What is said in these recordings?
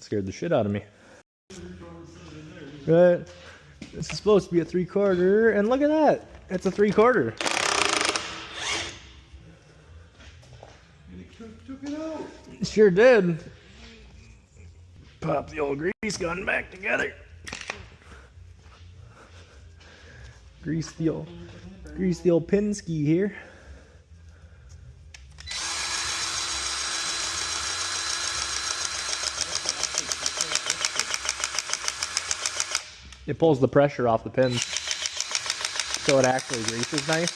scared the shit out of me. Right? This is supposed to be a 3/4, and look at that. It's a 3/4. And it took it out. Sure did. Pop the old grease gun back together. Grease the old Pinsky here. It pulls the pressure off the pins, so it actually greases nice.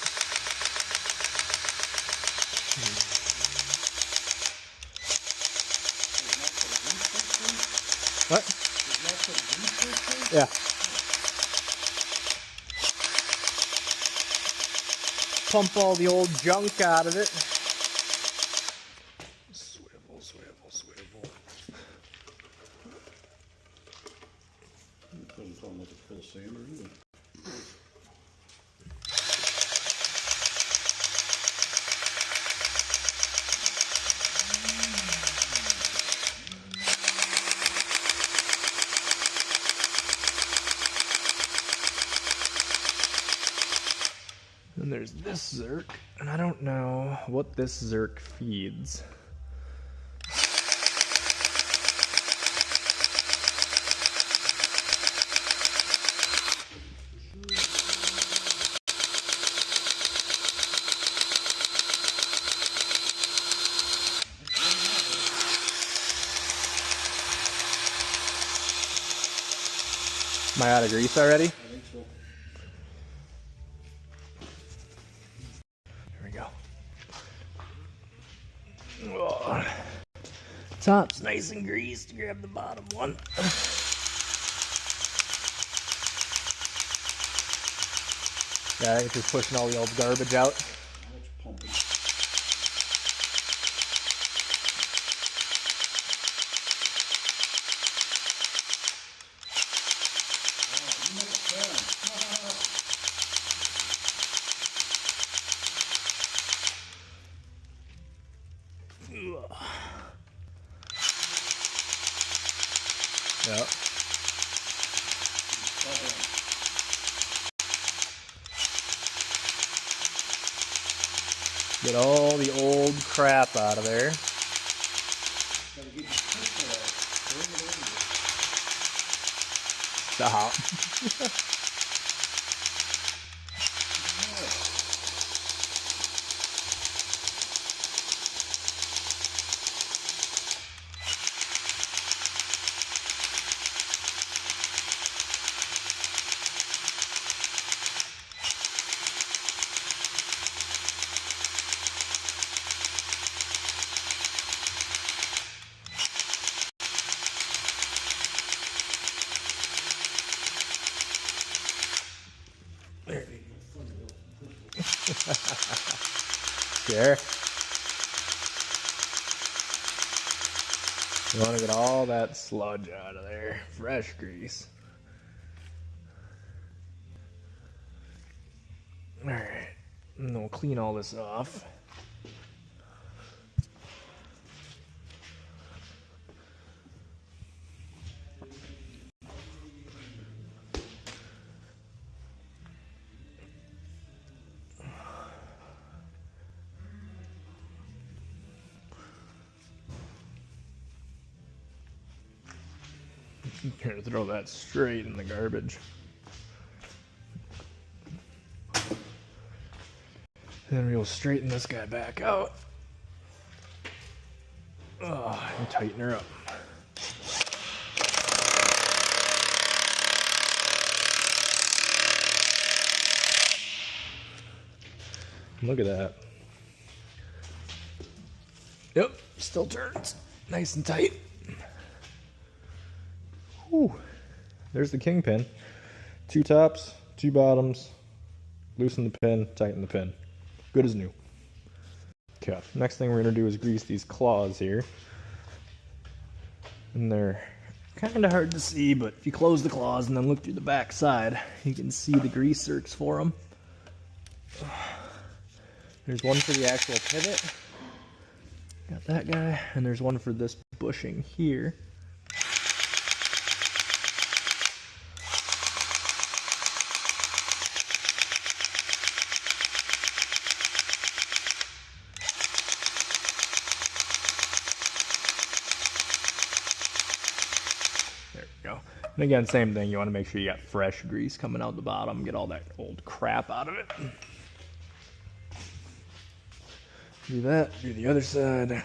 What? Yeah. Pump all the old junk out of it. Swivel, swivel, swivel. It doesn't sound like a full sander either. And there's this Zerk, and I don't know what this Zerk feeds. Am I out of grease already? I think so. There we go. Oh. Top's nice and greased. Grab the bottom one. Yeah, it's just pushing all the old garbage out. Now it's pumping. Yep. Get all the old crap out of there. Stop. Sure. You want to get all that sludge out of there. Fresh grease. Alright. And then we'll clean all this off. I'm gonna throw that straight in the garbage. Then we'll straighten this guy back out. Oh, and tighten her up. Look at that. Yep, still turns. Nice and tight. Whew. There's the kingpin. 2 tops, 2 bottoms. Loosen the pin, tighten the pin. Good as new. Okay, next thing we're going to do is grease these claws here. And they're kind of hard to see, but if you close the claws and then look through the back side, you can see the grease zerks for them. There's one for the actual pivot. Got that guy. And there's one for this bushing here. And again, same thing. You want to make sure you got fresh grease coming out the bottom. Get all that old crap out of it. Do that. Do the other side.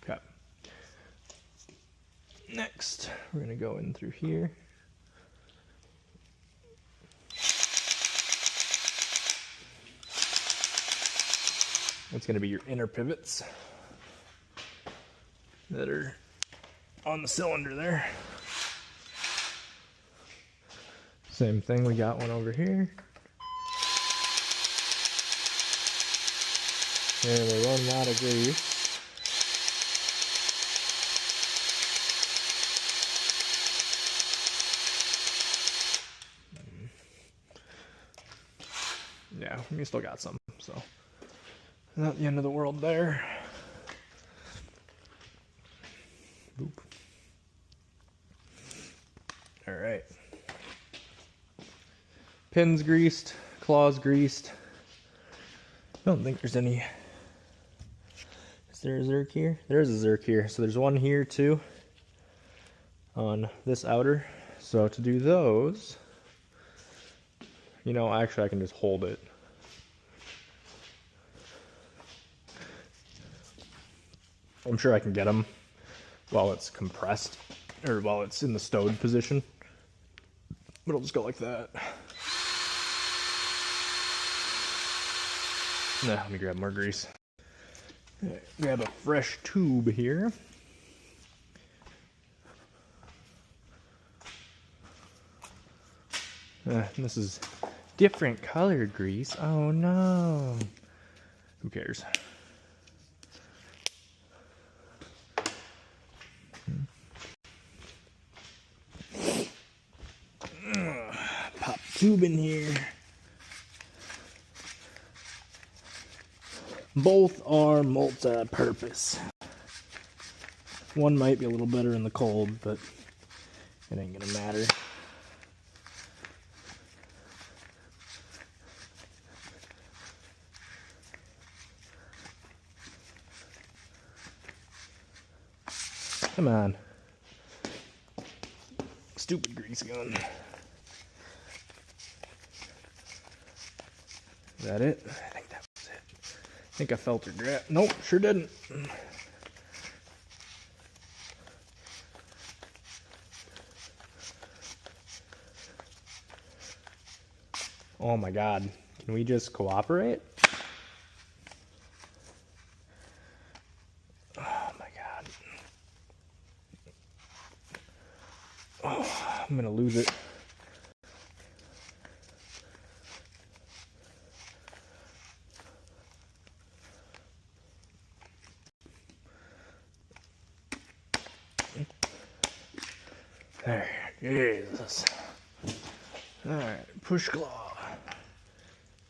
Okay. Next, we're going to go in through here. It's going to be your inner pivots that are on the cylinder there. Same thing, we got one over here. And we're running out of grease. Yeah, we still got some, so not the end of the world there. Boop. All right. Pins greased, claws greased. I don't think there's any. Is there a zerk here? There is a zerk here. So there's one here too on this outer. So to do those, you know, actually I can just hold it. I'm sure I can get them while it's compressed, or while it's in the stowed position. But I'll just go like that. Now, let me grab more grease. Right, grab a fresh tube here. This is different colored grease. Oh no. Who cares? Pop tube in here. Both are multi-purpose. One might be a little better in the cold, but it ain't gonna matter. Come on. Stupid grease gun. Is that it? I think that was it. I think I felt her grab. Nope, sure didn't. Oh my God. Can we just cooperate? Oh my God. Oh, I'm gonna lose it. There, Jesus. Alright, push claw.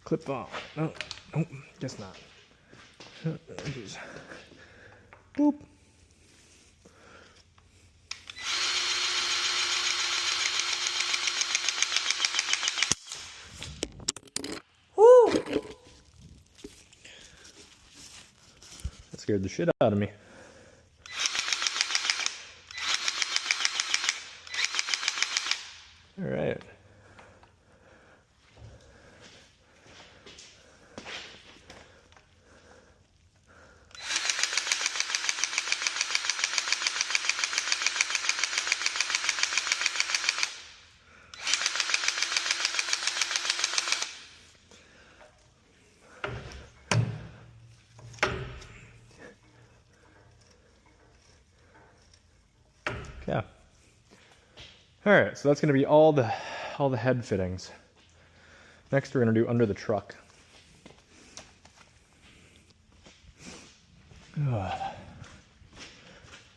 Clip on. No, nope, guess not. Just boop. Woo! That scared the shit out of me. All right. Yeah. All right, so that's going to be all the head fittings. Next, we're going to do under the truck.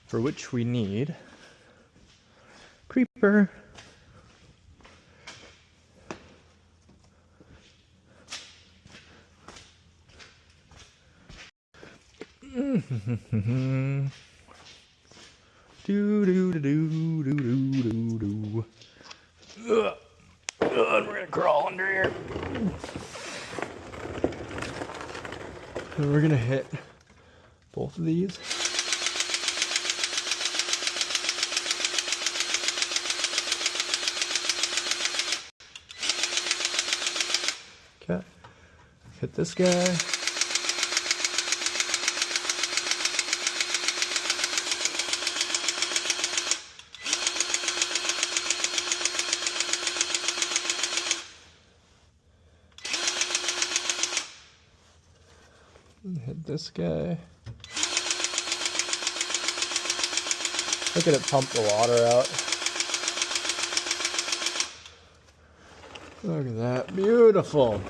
For which we need creeper. Do do do do do do do. And we're gonna crawl under here. And we're gonna hit both of these. Okay. Hit this guy. Hit this guy. Look at it pump the water out. Look at that. Beautiful.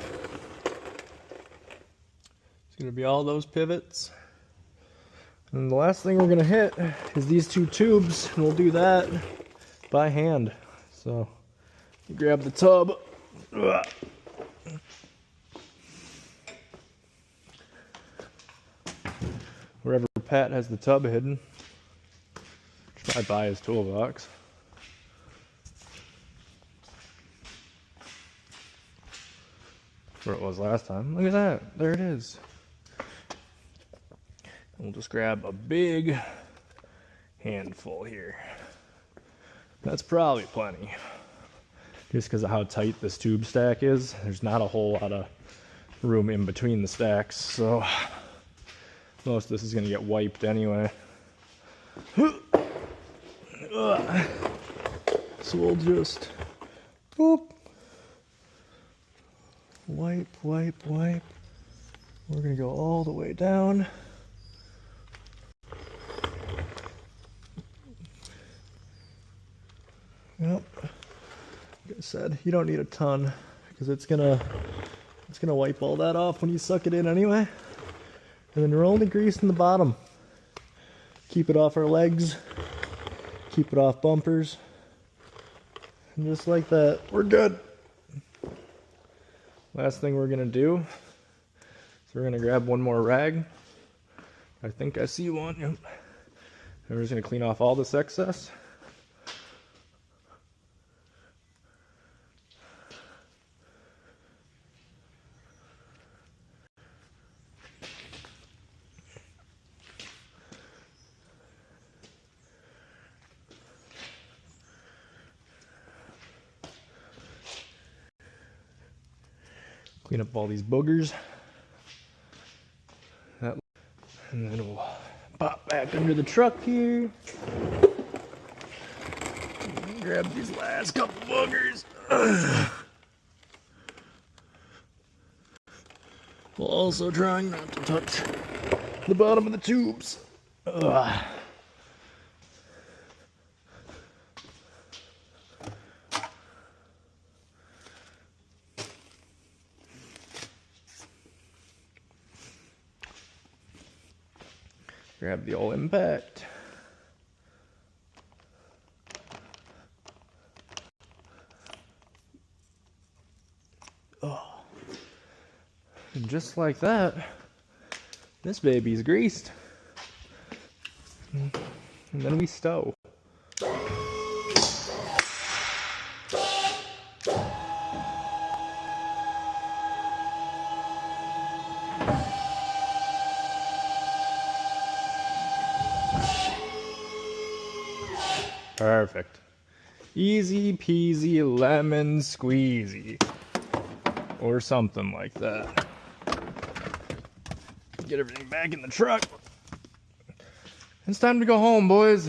It's going to be all those pivots. And the last thing we're going to hit is these two tubes. And we'll do that by hand. So, you grab the tub. Wherever Pat has the tub hidden. Should probably buy his toolbox. Where it was last time. Look at that. There it is. We'll just grab a big handful here. That's probably plenty. Just because of how tight this tube stack is. There's not a whole lot of room in between the stacks. So most of this is going to get wiped anyway. So we'll just boop. Wipe, wipe, wipe. We're going to go all the way down. Yep. Like I said, you don't need a ton because it's gonna wipe all that off when you suck it in anyway. And then we're only greasing the bottom. Keep it off our legs. Keep it off bumpers. And just like that, we're good. Last thing we're gonna do is we're gonna grab one more rag. I think I see one. Yep. And we're just gonna clean off all this excess. Clean up all these boogers. And then we'll pop back under the truck here. Grab these last couple boogers. While also trying not to touch the bottom of the tubes. Grab the old impact. Oh. And just like that, this baby's greased. And then we stow. Perfect. Easy peasy lemon squeezy. Or something like that. Get everything back in the truck. It's time to go home, boys.